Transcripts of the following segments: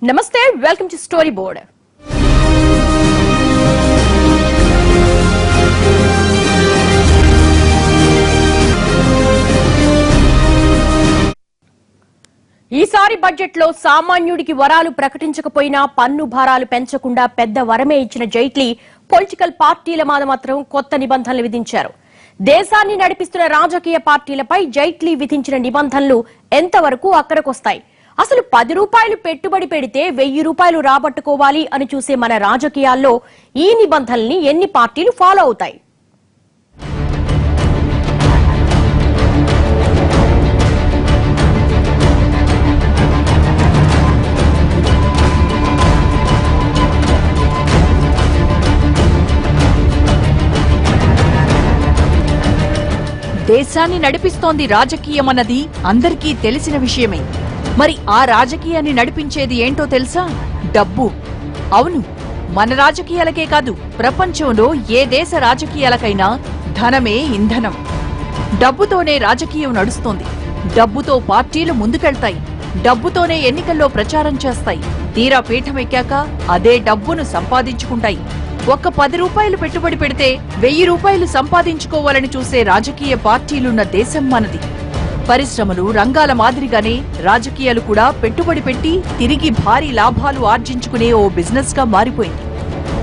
నమస్తే, welcome to story board. ఈసారి budget లో సామాన్యుడికి వరాలు ప్రకటించకపోయినా పన్ను భారాలు పెంచకుండా పెద్ద వరమే ఇచ్చిన జైట్లీ పొలిటికల్ పార్టీల మీద మాత్రం కొత్త నిబంధనలు విధించారు. దేశాన్ని నడిపిస్తున్న రాజకీయ పార్టీలపై జైట్లీ విధించిన నిబంధనలు ఎంతవరకు అక్కడికొస్తాయి? అసలు 10 రూపాయలు పెట్టుబడి పెడితే 1000 రూపాయలు రాబట్టుకోవాలి అని చూసే మన రాజకీయాల్లో ఈ నిబంధనల్ని ఎన్ని పార్టీలు ఫాలో అవుతాయి? దేశాన్ని నడిపిస్తోంది రాజకీయమన్నది అందరికీ తెలిసిన విషయమే. మరి ఆ రాజకీయాన్ని నడిపించేది ఏంటో తెలుసా? డబ్బు. అవును, మన రాజకీయాలకే కాదు, ప్రపంచంలో ఏ దేశ రాజకీయాలకైనా ధనమే ఇంధనం. డబ్బుతోనే రాజకీయం నడుస్తోంది. డబ్బుతో పార్టీలు ముందుకెళ్తాయి. డబ్బుతోనే ఎన్నికల్లో ప్రచారం చేస్తాయి. తీరా పీఠమెక్కాక అదే డబ్బును సంపాదించుకుంటాయి. ఒక్క 10 రూపాయలు పెట్టుబడి పెడితే 1000 రూపాయలు సంపాదించుకోవాలని చూసే రాజకీయ పార్టీలున్న దేశం మనది. పరిశ్రమలు, రంగాల మాదిరిగానే రాజకీయాలు కూడా పెట్టుబడి పెట్టి తిరిగి భారీ లాభాలు ఆర్జించుకునే ఓ బిజినెస్ గా మారిపోయింది.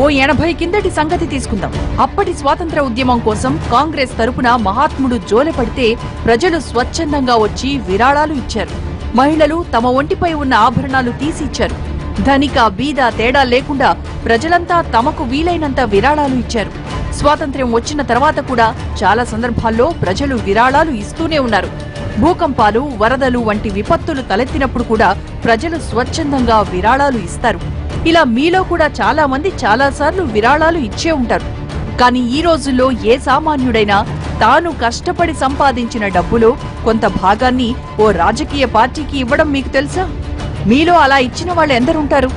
ఓ 80 కిందటి సంగతి తీసుకుందాం. అప్పటి స్వాతంత్ర ఉద్యమం కోసం కాంగ్రెస్ తరపున మహాత్ముడు జోలెపడితే ప్రజలు స్వచ్ఛందంగా వచ్చి విరాళాలు ఇచ్చారు. మహిళలు తమ ఒంటిపై ఉన్న ఆభరణాలు తీసి ఇచ్చారు. ధనిక బీద తేడా లేకుండా ప్రజలంతా తమకు వీలైనంత విరాళాలు ఇచ్చారు. స్వాతంత్ర్యం వచ్చిన తర్వాత కూడా చాలా సందర్భాల్లో ప్రజలు విరాళాలు ఇస్తూనే ఉన్నారు. భూకంపాలు, వరదలు వంటి విపత్తులు తలెత్తినప్పుడు కూడా ప్రజలు స్వచ్ఛందంగా విరాళాలు ఇస్తారు. ఇలా మీలో కూడా చాలా మంది చాలాసార్లు విరాళాలు ఇచ్చే ఉంటారు. కానీ ఈ రోజుల్లో ఏ సామాన్యుడైనా తాను కష్టపడి సంపాదించిన డబ్బులో కొంత భాగాన్ని ఓ రాజకీయ పార్టీకి ఇవ్వడం మీకు తెలుసా? మీలో అలా ఇచ్చిన వాళ్ళు ఎందరుంటారు?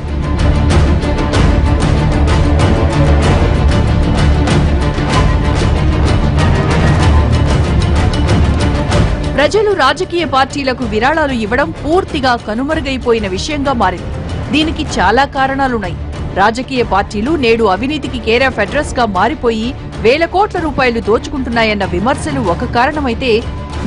ప్రజలు రాజకీయ పార్టీలకు విరాళాలు ఇవ్వడం పూర్తిగా కనుమరుగైపోయిన విషయంగా మారింది. దీనికి చాలా కారణాలున్నాయి. రాజకీయ పార్టీలు నేడు అవినీతికి కేర్ ఆఫ్ అడ్రస్ గా మారిపోయి వేల కోట్ల రూపాయలు దోచుకుంటున్నాయన్న విమర్శలు ఒక కారణమైతే,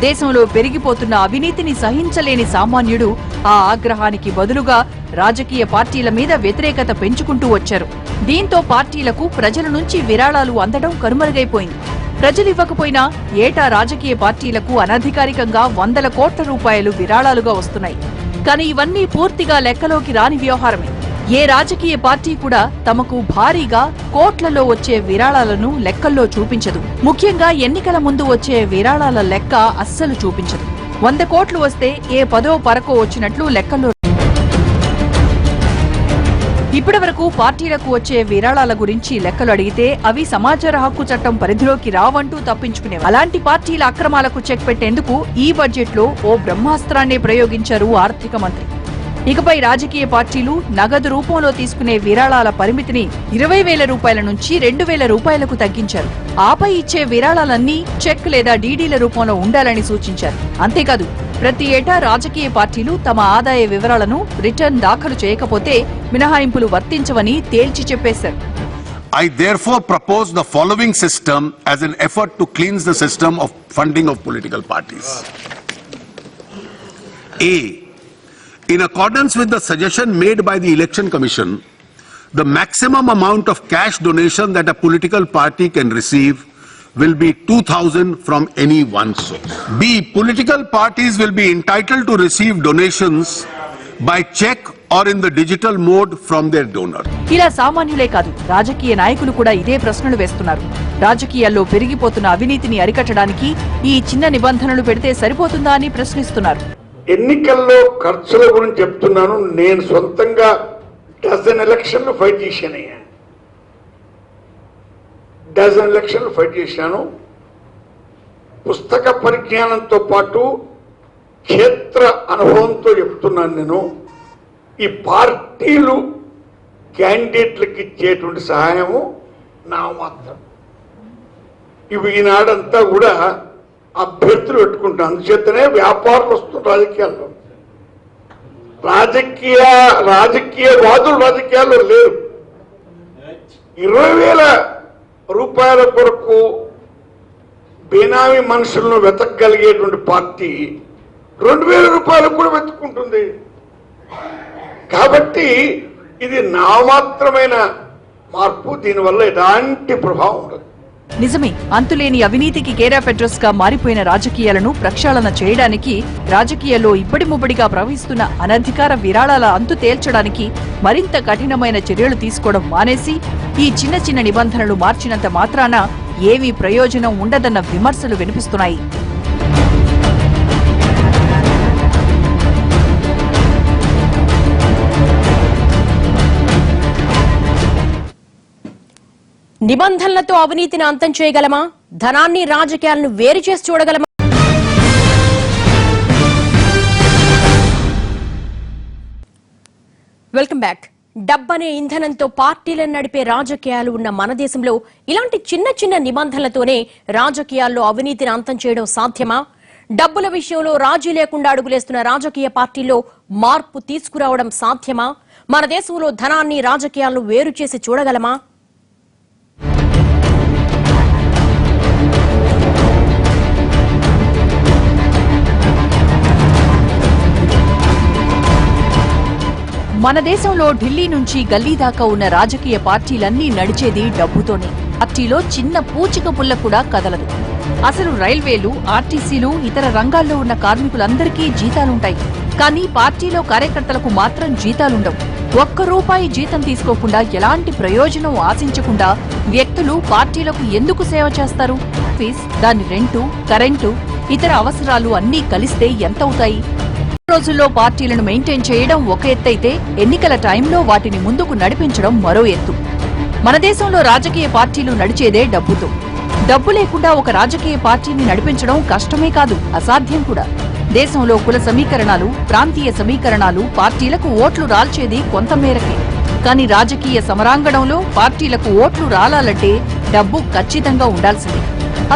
దేశంలో పెరిగిపోతున్న అవినీతిని సహించలేని సామాన్యుడు ఆ ఆగ్రహానికి బదులుగా రాజకీయ పార్టీల మీద వ్యతిరేకత పెంచుకుంటూ వచ్చారు. దీంతో పార్టీలకు ప్రజల నుంచి విరాళాలు అందడం కనుమరుగైపోయింది. ప్రజలివ్వకపోయినా ఏటా రాజకీయ పార్టీలకు అనధికారికంగా 100 కోట్ల రూపాయలు విరాళాలుగా వస్తున్నాయి. కానీ ఇవన్నీ పూర్తిగా లెక్కలోకి రాని వ్యవహారమే. ఏ రాజకీయ పార్టీ కూడా తమకు భారీగా కోట్లలో వచ్చే విరాళాలను లెక్కల్లో చూపించదు. ముఖ్యంగా ఎన్నికల ముందు వచ్చే విరాళాల లెక్క అస్సలు చూపించదు. 100 కోట్లు వస్తే ఏ 10ో 12కో వచ్చినట్లు లెక్కల్లో. ఇప్పటివరకు పార్టీలకు వచ్చే విరాళాల గురించి లెక్కలు అడిగితే అవి సమాచార హక్కు చట్టం పరిధిలోకి రావంటూ తప్పించుకునేవి. అలాంటి పార్టీల అక్రమాలకు చెక్ పెట్టేందుకు ఈ బడ్జెట్ లో ఓ బ్రహ్మాస్త్రాన్ని ప్రయోగించారు ఆర్థిక మంత్రి. ఇకపై రాజకీయ పార్టీలు నగదు రూపంలో తీసుకునే విరాళాల పరిమితిని 20,000 రూపాయల నుంచి 2,000 రూపాయలకు తగ్గించారు. ఆపై ఇచ్చే విరాళాలన్నీ చెక్ లేదా డీడీల రూపంలో ఉండాలని సూచించారు. అంతేకాదు, ప్రతి ఏటా రాజకీయ పార్టీలు తమ ఆదాయ వివరాలను రిటర్న్ దాఖలు చేయకపోతే మినహాయింపులు వర్తించవని తేల్చి చెప్పేశారు. I therefore propose the following system as an effort to cleanse the system of funding of political parties. A. In accordance with the suggestion made by the Election Commission, the maximum amount of cash donation that a political party can receive will be 2,000 from any one source. B. Political parties will be entitled to receive donations by check or in the digital mode from their donor. ఇలా సామాన్యులే కాదు, రాజకీయ నాయకులు కూడా ఇదే ప్రశ్నలు వేస్తున్నారు. రాజకీయాల్లో పెరిగిపోతున్న అవినీతిని అరికట్టడానికి ఈ చిన్న నిబంధనలు పెడితే సరిపోతుందా అని ప్రశ్నిస్తున్నారు. ఎన్నికల్లో ఖర్చుల గురించి చెప్తున్నాను. నేను సొంతంగా డజన్ ఎలక్షన్లు ఫైట్ చేశానయ్యా. డజన్ ఎలక్షన్లు ఫైట్ చేశాను. పుస్తక పరిజ్ఞానంతో పాటు క్షేత్ర అనుభవంతో చెప్తున్నాను. నేను ఈ పార్టీలు క్యాండిడేట్లకు ఇచ్చేటువంటి సహాయము నా మాత్రం. ఇవి ఈనాడంతా కూడా అభ్యర్థులు పెట్టుకుంటాం. అందుచేతనే వ్యాపారులు వస్తున్న రాజకీయాల్లో రాజకీయవాదులు రాజకీయాల్లో లేరు. 20,000 రూపాయల కొరకు బేనామీ మనుషులను వెతకగలిగేటువంటి పార్టీ 2,000 రూపాయలకు కూడా వెతుక్కుంటుంది. కాబట్టి ఇది నామాత్రమైన మార్పు, దీనివల్ల ఎలాంటి ప్రభావం ఉండదు. నిజమే, అంతులేని అవినీతికి కేరాఫ్ అడ్రస్ గా మారిపోయిన రాజకీయాలను ప్రక్షాళన చేయడానికి, రాజకీయాల్లో ఇబ్బడి ముబ్బడిగా ప్రవహిస్తున్న అనధికార విరాళాల అంతు తేల్చడానికి మరింత కఠినమైన చర్యలు తీసుకోవడం మానేసి ఈ చిన్న చిన్న నిబంధనలు మార్చినంత మాత్రాన ఏమీ ప్రయోజనం ఉండదన్న విమర్శలు వినిపిస్తున్నాయి. నిబంధనలతో అవినీతిని అంతం చేయగలమా? ధనాన్ని, రాజకీయాలను వేరు చేసి చూడగలమా? Welcome back. డబ్బనే ఇంధనంతో పార్టీలను నడిపే రాజకీయాలు ఉన్న మన దేశంలో ఇలాంటి చిన్న చిన్న నిబంధనలతోనే రాజకీయాల్లో అవినీతిని అంతం చేయడం సాధ్యమా? డబ్బుల విషయంలో రాజీ లేకుండా అడుగులేస్తున్న రాజకీయ పార్టీల్లో మార్పు తీసుకురావడం సాధ్యమా? మన దేశంలో ధనాన్ని, రాజకీయాలను వేరు చేసి చూడగలమా? మన దేశంలో ఢిల్లీ నుంచి గల్లీ దాకా ఉన్న రాజకీయ పార్టీలన్నీ నడిచేది డబ్బుతోనే. పార్టీలో చిన్న పూచిక పుల్ల కూడా కదలదు. అసలు రైల్వేలు, ఆర్టీసీలు, ఇతర రంగాల్లో ఉన్న కార్మికులందరికీ జీతాలుంటాయి. కానీ పార్టీలో కార్యకర్తలకు మాత్రం జీతాలుండవు. ₹1 జీతం తీసుకోకుండా, ఎలాంటి ప్రయోజనం ఆశించకుండా వ్యక్తులు పార్టీలకు ఎందుకు సేవ చేస్తారు? ఫీజు, దాని రెంటు, కరెంటు, ఇతర అవసరాలు అన్నీ కలిస్తే ఎంతవుతాయి? రోజుల్లో పార్టీలను మెయింటైన్ చేయడం ఒక ఎత్తైతే, ఎన్నికల టైంలో వాటిని ముందుకు నడిపించడం మరో ఎత్తు. మన దేశంలో రాజకీయ పార్టీలు నడిచేదే డబ్బుతో. డబ్బు లేకుండా ఒక రాజకీయ పార్టీని నడిపించడం కష్టమే కాదు, అసాధ్యం కూడా. దేశంలో కుల సమీకరణాలు, ప్రాంతీయ సమీకరణాలు పార్టీలకు ఓట్లు రాల్చేది కొంతమేరకే. కానీ రాజకీయ సమరాంగణంలో పార్టీలకు ఓట్లు రాలాలంటే డబ్బు ఖచ్చితంగా ఉండాల్సిందే.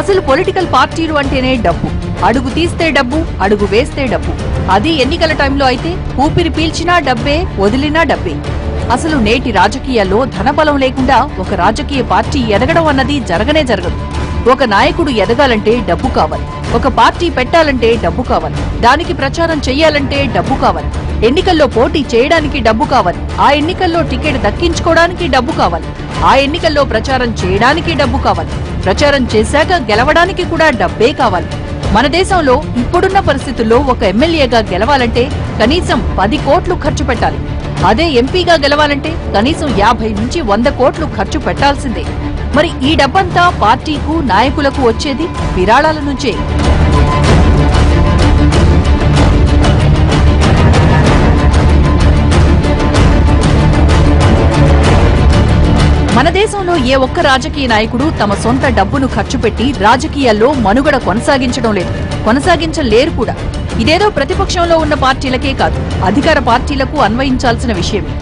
అసలు పొలిటికల్ పార్టీలు అంటేనే డబ్బు. అడుగు తీస్తే డబ్బు, అడుగు వేస్తే డబ్బు. అది ఎన్నికల టైంలో అయితే ఊపిరి పీల్చినా డబ్బే, వదిలినా డబ్బే. అసలు నేటి రాజకీయాల్లో ధనబలం లేకుండా ఒక రాజకీయ పార్టీ ఎదగడం అన్నది జరగనే జరగదు. ఒక నాయకుడు ఎదగాలంటే డబ్బు కావాలి, ఒక పార్టీ పెట్టాలంటే డబ్బు కావాలి, దానికి ప్రచారం చెయ్యాలంటే డబ్బు కావాలి, ఎన్నికల్లో పోటీ చేయడానికి డబ్బు కావాలి, ఆ ఎన్నికల్లో టికెట్ దక్కించుకోవడానికి డబ్బు కావాలి, ఆ ఎన్నికల్లో ప్రచారం చేయడానికి డబ్బు కావాలి, ప్రచారం చేశాక గెలవడానికి కూడా డబ్బే కావాలి. మన దేశంలో ఇప్పుడున్న పరిస్థితుల్లో ఒక ఎమ్మెల్యేగా గెలవాలంటే కనీసం 10 కోట్లు ఖర్చు పెట్టాలి. అదే ఎంపీగా గెలవాలంటే కనీసం 50 నుంచి 100 కోట్లు ఖర్చు పెట్టాల్సిందే. మరి ఈ డబ్బంతా పార్టీకు, నాయకులకు వచ్చేది విరాళాల నుంచే. మన దేశంలో ఏ ఒక్క రాజకీయ నాయకుడు తమ సొంత డబ్బును ఖర్చు పెట్టి రాజకీయాల్లో మనుగడ కొనసాగించడం లేదు, కొనసాగించలేరు కూడా. ఇదేదో ప్రతిపక్షంలో ఉన్న పార్టీలకే కాదు, అధికార పార్టీలకు అన్వయించాల్సిన విషయమే.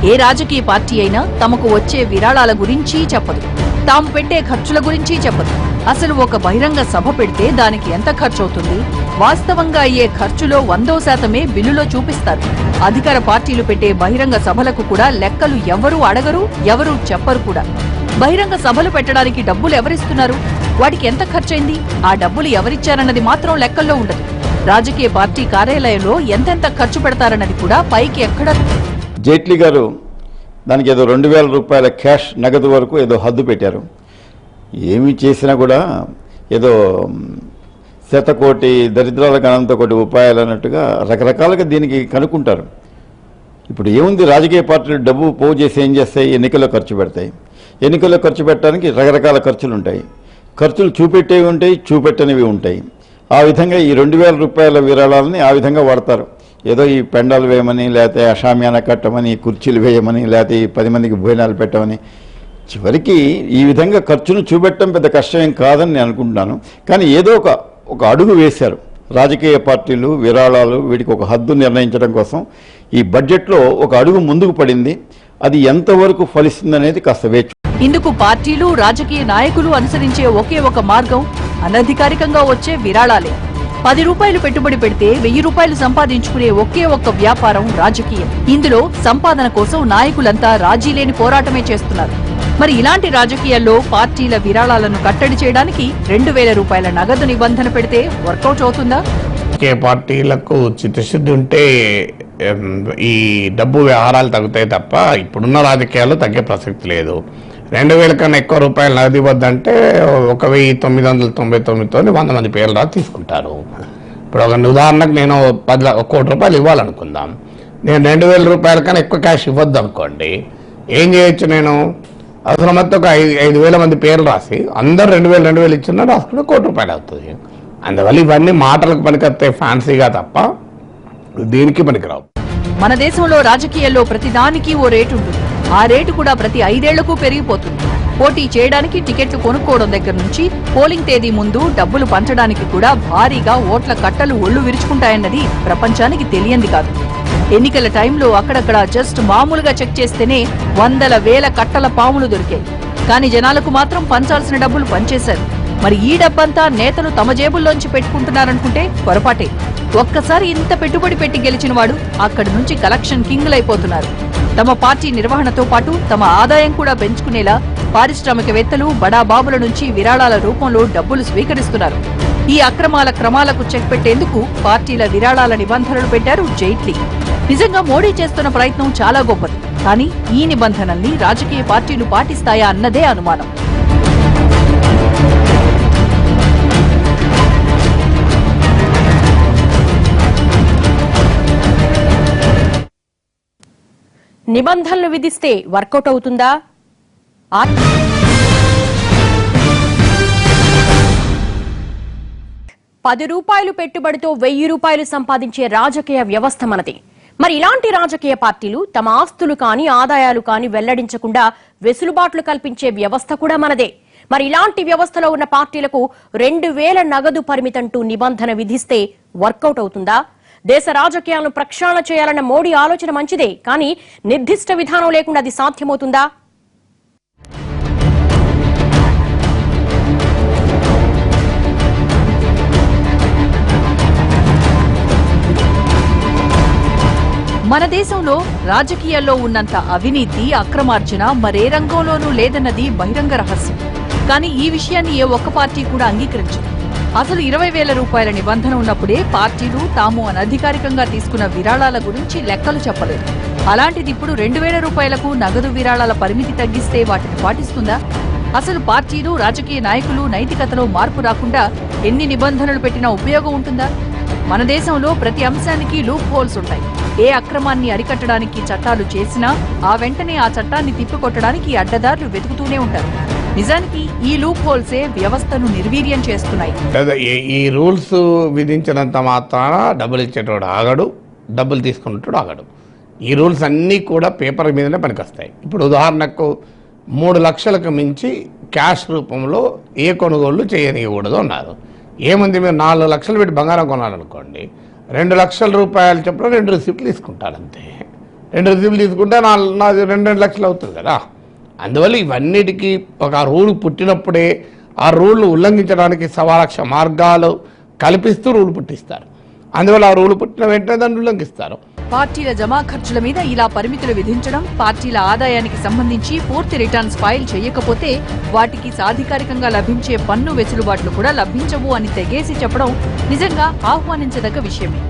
ఏ రాజకీయ పార్టీ అయినా తమకు వచ్చే విరాళాల గురించి చెప్పదు, తాము పెట్టే ఖర్చుల గురించి చెప్పదు. అసలు ఒక బహిరంగ సభ పెడితే దానికి ఎంత ఖర్చవుతుంది, వాస్తవంగా అయ్యే ఖర్చులో 100% బిల్లులో చూపిస్తారు. అధికార పార్టీలు పెట్టే బహిరంగ సభలకు కూడా లెక్కలు ఎవరూ అడగరు, ఎవరూ చెప్పరు కూడా. బహిరంగ సభలు పెట్టడానికి డబ్బులు ఎవరిస్తున్నారు, వాటికి ఎంత ఖర్చయింది, ఆ డబ్బులు ఎవరిచ్చారన్నది మాత్రం లెక్కల్లో ఉండదు. రాజకీయ పార్టీ కార్యాలయంలో ఎంతెంత ఖర్చు పెడతారన్నది కూడా పైకి ఎక్కడ. జైట్లీ గారు దానికి ఏదో 2,000 రూపాయల క్యాష్ నగదు వరకు ఏదో హద్దు పెట్టారు. ఏమి చేసినా కూడా ఏదో 100 కోటి దరిద్రాల గణంతో కోటి ఉపాయాలు అన్నట్టుగా రకరకాలుగా దీనికి కనుక్కుంటారు. ఇప్పుడు ఏముంది, రాజకీయ పార్టీలు డబ్బు పోగు చేసి ఏం చేస్తాయి, ఎన్నికల్లో ఖర్చు పెడతాయి. ఎన్నికల్లో ఖర్చు పెట్టడానికి రకరకాల ఖర్చులు ఉంటాయి. ఖర్చులు చూపెట్టేవి ఉంటాయి, చూపెట్టనివి ఉంటాయి. ఆ విధంగా ఈ 2,000 రూపాయల విరాళాలని ఆ విధంగా వాడతారు. ఏదో ఈ పెండాలు వేయమని, లేకపోతే అషామ్యాన కట్టమని, కుర్చీలు వేయమని, లేకపోతే ఈ 10 మందికి భోజనాలు పెట్టమని, చివరికి ఈ విధంగా ఖర్చును చూపెట్టడం పెద్ద కష్టమేం కాదని నేను అనుకుంటున్నాను. కానీ ఏదో ఒక అడుగు వేశారు రాజకీయ పార్టీలు, విరాళాలు, వీటికి ఒక హద్దు నిర్ణయించడం కోసం ఈ బడ్జెట్లో ఒక అడుగు ముందుకు పడింది. అది ఎంతవరకు ఫలిస్తుందనేది కాస్త వేచి. ఇందుకు పార్టీలు, రాజకీయ నాయకులు అనుసరించే ఒకే ఒక మార్గం అనధికారికంగా వచ్చే విరాళాలే. రూపాయలు పెట్టుబడి పెడితే 1000 రూపాయలు సంపాదించుకునే ఒకే ఒక్క వ్యాపారం రాజకీయం. ఇందులో సంపాదన కోసం నాయకులంతా రాజీ లేని పోరాటమే చేస్తున్నారు. మరి ఇలాంటి రాజకీయాల్లో పార్టీల విరాళాలను కట్టడి చేయడానికి 2000 రూపాయల నగదు నిబంధన పెడితే వర్కౌట్ అవుతుందా? పార్టీలకు చిత్తశుద్ధి ఉంటే ఈ డబ్బు వ్యవహారాలు తగ్గుతాయి తప్ప ఇప్పుడున్న రాజకీయాల్లో తగ్గే ప్రసక్తి లేదు. 2000 కన్నా ఎక్కువ రూపాయలు నగదు ఇవ్వద్దంటే 1999తో 100 మంది పేర్లు రాసి తీసుకుంటారు. ఇప్పుడు ఒక ఉదాహరణకు నేను 1 కోటి రూపాయలు ఇవ్వాలనుకుందాం. నేను 2000 రూపాయల కన్నా ఎక్కువ క్యాష్ ఇవ్వద్దు అనుకోండి, ఏం చేయొచ్చు? నేను అవసరమైతే ఒక 5000 మంది పేర్లు రాసి అందరు 2000 ఇచ్చినా రాసుకుంటే 1 కోటి రూపాయలు అవుతుంది. అందువల్ల ఇవన్నీ మాటలకు పనికొస్తాయి ఫ్యాన్సీగా తప్ప దీనికి పనికిరావు. మన దేశంలో రాజకీయాల్లో ప్రతిదానికి ఓ రేటు ఉంటుంది. ఆ రేటు కూడా ప్రతి 5 ఏళ్లకు పెరిగిపోతుంది. పోటీ చేయడానికి టికెట్లు కొనుక్కోవడం దగ్గర నుంచి పోలింగ్ తేదీ ముందు డబ్బులు పంచడానికి కూడా భారీగా ఓట్ల కట్టలు ఒళ్లు విరుచుకుంటాయన్నది ప్రపంచానికి తెలియంది కాదు. ఎన్నికల టైంలో అక్కడక్కడ జస్ట్ మామూలుగా చెక్ చేస్తేనే 100,000 కట్టల పాములు దొరికాయి. కానీ జనాలకు మాత్రం పంచాల్సిన డబ్బులు పంచేశారు. మరి ఈ డబ్బంతా నేతలు తమ జేబుల్లోంచి పెట్టుకుంటున్నారనుకుంటే పొరపాటే. ఒక్కసారి ఇంత పెట్టుబడి పెట్టి గెలిచిన వాడు అక్కడి నుంచి కలెక్షన్ కింగులైపోతున్నారు. తమ పార్టీ నిర్వహణతో పాటు తమ ఆదాయం కూడా పెంచుకునేలా పారిశ్రామికవేత్తలు బడాబాబుల నుంచి విరాళాల రూపంలో డబ్బులు స్వీకరిస్తున్నారు. ఈ అక్రమాల క్రమాలకు చెక్ పెట్టేందుకు పార్టీల విరాళాల నిబంధనలు పెట్టారు జైట్లీ. నిజంగా మోడీ చేస్తున్న ప్రయత్నం చాలా గొప్పది. కానీ ఈ నిబంధనల్ని రాజకీయ పార్టీలు పాటిస్తాయా అన్నదే అనుమానం. నిబంధనలు విధిస్తే వర్కౌట్ అవుతుందా? ₹10 పెట్టుబడితో 1000 రూపాయలు సంపాదించే రాజకీయ వ్యవస్థ మనది. మరి ఇలాంటి రాజకీయ పార్టీలు తమ ఆస్తులు కాని ఆదాయాలు కాని వెల్లడించకుండా వెసులుబాట్లు కల్పించే వ్యవస్థ కూడా మనదే. మరి ఇలాంటి వ్యవస్థలో ఉన్న పార్టీలకు 2000 నగదు పరిమితంటూ నిబంధన విధిస్తే వర్కౌట్ అవుతుందా? దేశ రాజకీయాలను ప్రక్షాళన చేయాలన్న మోడీ ఆలోచన మంచిదే, కానీ నిర్దిష్ట విధానం లేకుండా అది సాధ్యమవుతుందా? మన దేశంలో రాజకీయాల్లో ఉన్నంత అవినీతి, అక్రమార్జన మరే రంగంలోనూ లేదన్నది బహిరంగ రహస్యం. కానీ ఈ విషయాన్ని ఏ ఒక్క పార్టీ కూడా అంగీకరించదు. అసలు 20,000 రూపాయల నిబంధన ఉన్నప్పుడే పార్టీలు తాము అనధికారికంగా తీసుకున్న విరాళాల గురించి లెక్కలు చెప్పలేదు. అలాంటిది ఇప్పుడు 2000 రూపాయలకు నగదు విరాళాల పరిమితి తగ్గిస్తే వాటిని పాటిస్తుందా? అసలు పార్టీలు, రాజకీయ నాయకులు నైతికతలో మార్పు రాకుండా ఎన్ని నిబంధనలు పెట్టినా ఉపయోగం ఉంటుందా? మన దేశంలో ప్రతి అంశానికి లూప్ హోల్స్ ఉంటాయి. ఏ అక్రమాన్ని అరికట్టడానికి చట్టాలు చేసినా ఆ వెంటనే ఆ చట్టాన్ని తిప్పికొట్టడానికి అడ్డదారులు వెతుకుతూనే ఉంటారు. నిజానికి ఈ లూప్ హోల్సే వ్యవస్థను నిర్వీర్యం చేస్తున్నాయి. ఈ రూల్స్ విధించినంత మాత్రాన డబ్బులు ఇచ్చేటోడు ఆగడు, డబ్బులు తీసుకున్నట్టు ఆగడు. ఈ రూల్స్ అన్నీ కూడా పేపర్ మీదనే పనికొస్తాయి. ఇప్పుడు ఉదాహరణకు 3 లక్షలకు మించి క్యాష్ రూపంలో ఏ కొనుగోళ్లు చేయనివ్వకూడదు అన్నారు. ఏముంది, మీరు 4 లక్షలు పెట్టి బంగారం కొనాలనుకోండి, 2 లక్షల రూపాయలు చెప్పడం 2 రిసిప్ట్లు తీసుకుంటారు అంతే. 2 రిసిప్ట్లు తీసుకుంటే 2 లక్షలు అవుతుంది కదా. అందువల్ల ఇవన్నిటికీ ఒక రూల్ పుట్టినప్పుడే ఆ రూల్ ఉల్లంఘించడానికి 1,00,000 మార్గాలు కల్పిస్తూ రూల్ పుట్టిస్తారు. అందువల్ల ఆ రూల్ పుట్టిన వెంటనే దాన్ని ఉల్లంఘిస్తారు. పార్టీల జమా ఖర్చుల మీద ఇలా పరిమితులు విధించడం, పార్టీల ఆదాయానికి సంబంధించి పూర్తి రిటర్న్స్ ఫైల్ చేయకపోతే వాటికి సాధికారికంగా లభించే పన్ను వెసులుబాట్లు కూడా లభించవు అని తెగేసి చెప్పడం నిజంగా ఆహ్వానించదగ్గ విషయమే.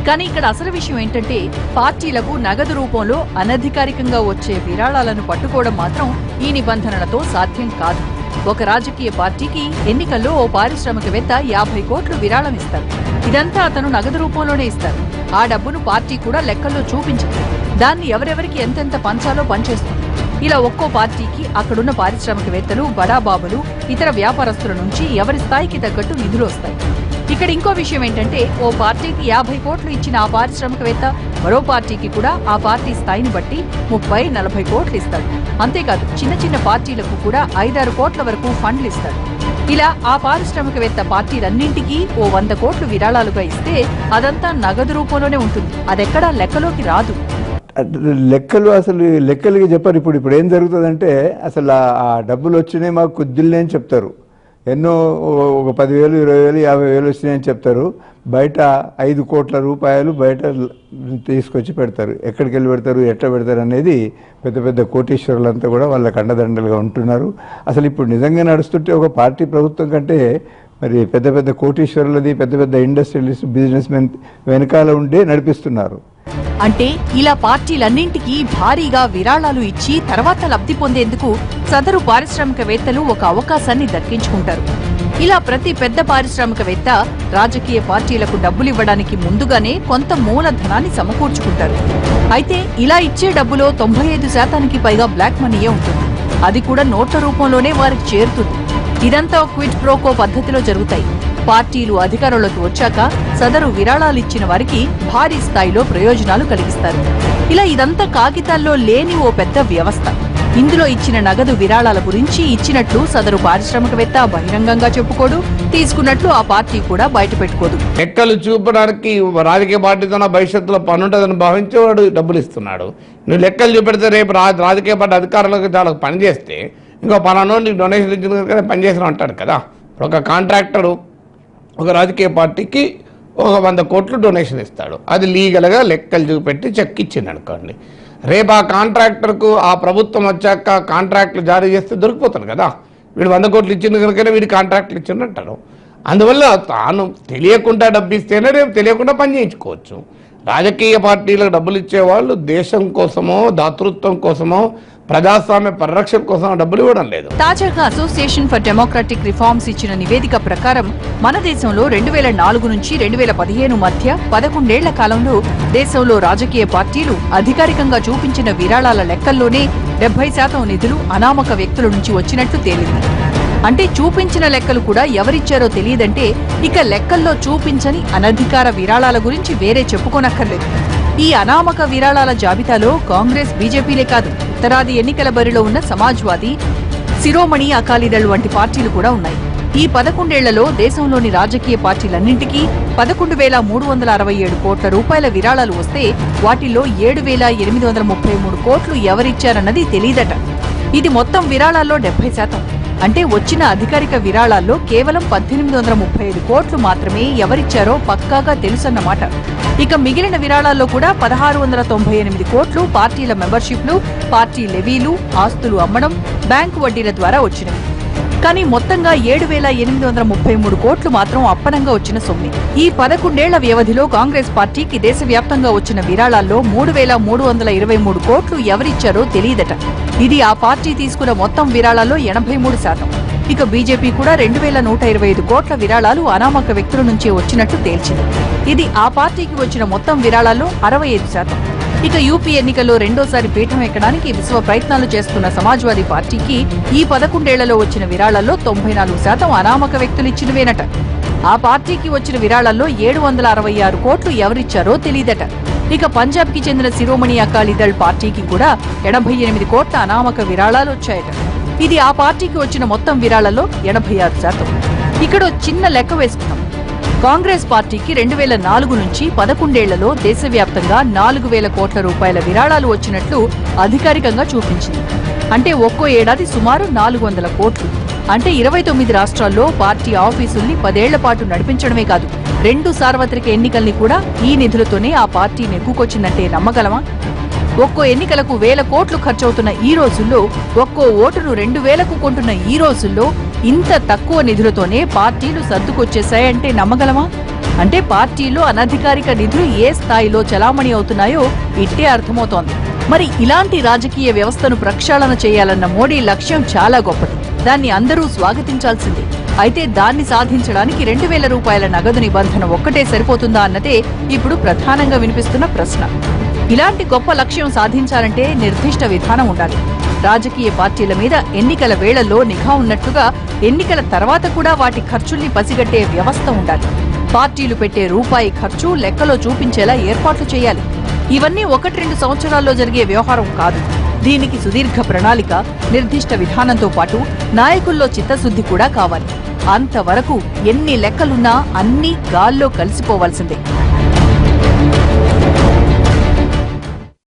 కానీ ఇక్కడ అసలు విషయం ఏంటంటే, పార్టీలకు నగదు రూపంలో అనధికారికంగా వచ్చే విరాళాలను పట్టుకోవడం మాత్రం ఈ నిబంధనలతో సాధ్యం కాదు. ఒక రాజకీయ పార్టీకి ఎన్నికల్లో ఓ పారిశ్రామికవేత్త 50 కోట్లు విరాళం ఇస్తారు. ఇదంతా అతను నగదు రూపంలోనే ఇస్తారు. ఆ డబ్బును పార్టీ కూడా లెక్కల్లో చూపించదు. దాన్ని ఎవరెవరికి ఎంతెంత పంచాలో పనిచేస్తుంది. ఇలా ఒక్కో పార్టీకి అక్కడున్న పారిశ్రామికవేత్తలు, బడాబాబులు, ఇతర వ్యాపారస్తుల నుంచి ఎవరి స్థాయికి తగ్గట్టు నిధులు వస్తాయి. ఇక్కడ ఇంకో విషయం ఏంటంటే, ఓ పార్టీకి 50 కోట్లు ఇచ్చిన ఆ పారిశ్రామికవేత్త మరో పార్టీకి కూడా ఆ పార్టీ స్థాయిని బట్టి 30-40 కోట్లు ఇస్తాడు. అంతేకాదు చిన్న చిన్న పార్టీలకు కూడా 5-6 కోట్ల వరకు ఫండ్లు ఇస్తాడు. ఇలా ఆ పారిశ్రామికవేత్త పార్టీలన్నింటికీ ఓ 100 కోట్లు విరాళాలుగా ఇస్తే అదంతా నగదు రూపంలోనే ఉంటుంది. అదెక్కడా లెక్కలోకి రాదు. లెక్కలుగా చెప్పారు. ఇప్పుడు ఏం జరుగుతుందంటే, అసలు ఆ డబ్బులు వచ్చినాయి మాకు కొద్దిలే అని చెప్తారు. ఎన్నో ఒక 10,000, 20,000, 50,000 వచ్చినాయని చెప్తారు. బయట 5 కోట్ల రూపాయలు బయట తీసుకొచ్చి పెడతారు. ఎక్కడికి వెళ్ళి పెడతారు, ఎట్లా పెడతారు అనేది పెద్ద పెద్ద కోటీశ్వరులంతా కూడా వాళ్ళకి అండదండలుగా ఉంటున్నారు. అసలు ఇప్పుడు నిజంగా నడుస్తుంటే ఒక పార్టీ ప్రభుత్వం కంటే మరి పెద్ద పెద్ద కోటీశ్వరులది, పెద్ద పెద్ద ఇండస్ట్రియలిస్ట్, బిజినెస్ మెన్ వెనకాల ఉండే నడిపిస్తున్నారు. అంటే ఇలా పార్టీలన్నింటికీ భారీగా విరాళాలు ఇచ్చి తర్వాత లబ్ధి పొందేందుకు సదరు పారిశ్రామికవేత్తలు ఒక అవకాశాన్ని దక్కించుకుంటారు. ఇలా ప్రతి పెద్ద పారిశ్రామికవేత్త రాజకీయ పార్టీలకు డబ్బులివ్వడానికి ముందుగానే కొంత మూలధనాన్ని సమకూర్చుకుంటారు. అయితే ఇలా ఇచ్చే డబ్బులో 95% పైగా బ్లాక్ మనీయే ఉంటుంది. అది కూడా నోట్ల రూపంలోనే వారికి చేరుతుంది. ఇదంతా క్విడ్ ప్రోకో పద్ధతిలో జరుగుతాయి. పార్టీలు అధికారంలోకి వచ్చాక సదరు విరాళాలిచ్చిన వారికి భారీ స్థాయిలో ప్రయోజనాలు కలిగిస్తారు. ఇలా ఇదంతా కాగితాల్లో లేని ఓ పెద్ద వ్యవస్థ. ఇందులో ఇచ్చిన నగదు విరాళాల గురించి ఇచ్చినట్లు సదరు పారిశ్రామికవేత్త బహిరంగంగా చెప్పుకోడు, తీసుకున్నట్లు ఆ పార్టీ కూడా బయట పెట్టుకోదు. లెక్కలు చూపడానికి రాజకీయ పార్టీతో భవిష్యత్తులో పనుంటుందని భావించి వాడు డబ్బులు ఇస్తున్నాడు. నువ్వు లెక్కలు చూపెడితే రేపు రాజకీయ పార్టీ అధికారులకు చాలా పనిచేస్తే ఇంకో పలానో నీకు డొనేషన్ ఇచ్చిన పనిచేసిన అంటాడు కదా. ఒక కాంట్రాక్టరు ఒక రాజకీయ పార్టీకి ఒక 100 కోట్లు డొనేషన్ ఇస్తాడు. అది లీగల్గా లెక్కలు చూపెట్టి చెక్ ఇచ్చింది అనుకోండి. రేపు ఆ కాంట్రాక్టర్కు ఆ ప్రభుత్వం వచ్చాక కాంట్రాక్ట్లు జారీ చేస్తే దొరికిపోతాడు కదా. వీడు 100 కోట్లు ఇచ్చింది కనుకనే వీడు కాంట్రాక్ట్లు ఇచ్చింది అంటారు. అందువల్ల తాను తెలియకుండా డబ్బు ఇస్తేనే రేపు తెలియకుండా పని చేయించుకోవచ్చు. రాజకీయ పార్టీలకు డబ్బులు ఇచ్చేవాళ్ళు దేశం కోసమో, దాతృత్వం కోసమో, ప్రజాస్వామ్య పరిరక్షణ కోసం డబ్బులు ఇవ్వడం లేదు. తాజాగా అసోసియేషన్ ఫర్ డెమోక్రటిక్ రిఫార్మ్స్ ఇచ్చిన నివేదిక ప్రకారం మన దేశంలో 2004 నుంచి 2015 మధ్య 11 ఏళ్ల కాలంలో దేశంలో రాజకీయ పార్టీలు అధికారికంగా చూపించిన విరాళాల లెక్కల్లోనే 70% నిధులు అనామక వ్యక్తుల నుంచి వచ్చినట్లు తేలింది. అంటే చూపించిన లెక్కలు కూడా ఎవరిచ్చారో తెలియదంటే ఇక లెక్కల్లో చూపించని అనధికార విరాళాల గురించి వేరే చెప్పుకోనక్కర్లేదు. ఈ అనామక విరాళాల జాబితాలో కాంగ్రెస్, బీజేపీలే కాదు, ఉత్తరాది ఎన్నికల బరిలో ఉన్న సమాజ్వాదీ, శిరోమణి అకాలీదళ్ వంటి పార్టీలు కూడా ఉన్నాయి. ఈ 11 ఏళ్లలో దేశంలోని రాజకీయ పార్టీలన్నింటికీ 11,367 కోట్ల రూపాయల విరాళాలు వస్తే వాటిల్లో 7,833 కోట్లు ఎవరిచ్చారన్నది తెలీదట. ఇది మొత్తం విరాళాల్లో 70%. అంటే వచ్చిన అధికారిక విరాళాల్లో కేవలం 1,835 కోట్లు మాత్రమే ఎవరిచ్చారో పక్కాగా తెలుసన్నమాట. ఇక మిగిలిన విరాళాల్లో కూడా 1,698 కోట్లు పార్టీల మెంబర్షిప్లు, పార్టీ లెవీలు, ఆస్తులు అమ్మడం, బ్యాంకు వడ్డీల ద్వారా వచ్చినవి. కానీ మొత్తంగా 7,833 కోట్లు మాత్రం అప్పనంగా వచ్చిన సొమ్మే. ఈ 11 ఏళ్ల వ్యవధిలో కాంగ్రెస్ పార్టీకి దేశవ్యాప్తంగా వచ్చిన విరాళాల్లో 3,323 కోట్లు ఎవరిచ్చారో తెలియదట. ఇది ఆ పార్టీ తీసుకున్న మొత్తం విరాళాల్లో 83%. ఇక బీజేపీ కూడా 2,125 కోట్ల విరాళాలు అనామక వ్యక్తుల నుంచే వచ్చినట్లు తేల్చింది. ఇది ఆ పార్టీకి వచ్చిన మొత్తం విరాళాల్లో 65%. ఇక యూపీ ఎన్నికల్లో రెండోసారి పీఠం ఎక్కడానికి విశ్వ ప్రయత్నాలు చేస్తున్న సమాజ్వాదీ పార్టీకి ఈ 11 ఏళ్లలో వచ్చిన విరాళాల్లో 94% అనామక వ్యక్తులిచ్చినవేనట. ఆ పార్టీకి వచ్చిన విరాళాల్లో 766 కోట్లు ఎవరిచ్చారో తెలియదట. ఇక పంజాబ్ కి చెందిన శిరోమణి అకాలీదళ్ పార్టీకి కూడా 88 కోట్ల అనామక విరాళాలు వచ్చాయట. ఇది ఆ పార్టీకి వచ్చిన మొత్తం విరాళాల్లో 86%. ఇక్కడ చిన్న లెక్క వేసుకున్నాం. కాంగ్రెస్ పార్టీకి 2004 నుంచి 11 ఏళ్లలో దేశవ్యాప్తంగా 4,000 కోట్ల రూపాయల విరాళాలు వచ్చినట్లు అధికారికంగా చూపించింది. అంటే ఒక్కో ఏడాది సుమారు 400 కోట్లు. అంటే 29 రాష్ట్రాల్లో పార్టీ ఆఫీసుల్ని 10 ఏళ్ల పాటు నడిపించడమే కాదు, 2 సార్వత్రిక ఎన్నికల్ని కూడా ఈ నిధులతోనే ఆ పార్టీ నెగ్గుకొచ్చిందంటే నమ్మగలమా? ఒక్కో ఎన్నికలకు 1,000 కోట్లు ఖర్చవుతున్న ఈ రోజుల్లో, ఒక్కో ఓటును 2,000కు కొంటున్న ఈ రోజుల్లో ఇంత తక్కువ నిధులతోనే పార్టీలు సర్దుకొచ్చేశాయంటే నమ్మగలమా? అంటే పార్టీలో అనధికారిక నిధులు ఏ స్థాయిలో చలామణి అవుతున్నాయో ఇట్టే అర్థమవుతోంది. మరి ఇలాంటి రాజకీయ వ్యవస్థను ప్రక్షాళన చేయాలన్న మోడీ లక్ష్యం చాలా గొప్పది. దాన్ని అందరూ స్వాగతించాల్సిందే. అయితే దాన్ని సాధించడానికి 2,000 రూపాయల నగదు నిబంధన ఒక్కటే సరిపోతుందా అన్నదే ఇప్పుడు ప్రధానంగా వినిపిస్తున్న ప్రశ్న. ఇలాంటి గొప్ప లక్ష్యం సాధించాలంటే నిర్దిష్ట విధానం ఉండాలి. రాజకీయ పార్టీల మీద ఎన్నికల వేళల్లో నిఘా ఉన్నట్లుగా ఎన్నికల తర్వాత కూడా వాటి ఖర్చుల్ని పసిగట్టే వ్యవస్థ ఉండాలి. పార్టీలు పెట్టే రూపాయి ఖర్చు లెక్కలో చూపించేలా ఏర్పాట్లు చేయాలి. ఇవన్నీ 1-2 సంవత్సరాల్లో జరిగే వ్యవహారం కాదు. దీనికి సుదీర్ఘ ప్రణాళిక, నిర్దిష్ట విధానంతో పాటు నాయకుల్లో చిత్తశుద్ధి కూడా కావాలి. అంతవరకు ఎన్ని లెక్కలున్నా అన్నీ గాల్లో కలిసిపోవాల్సిందే.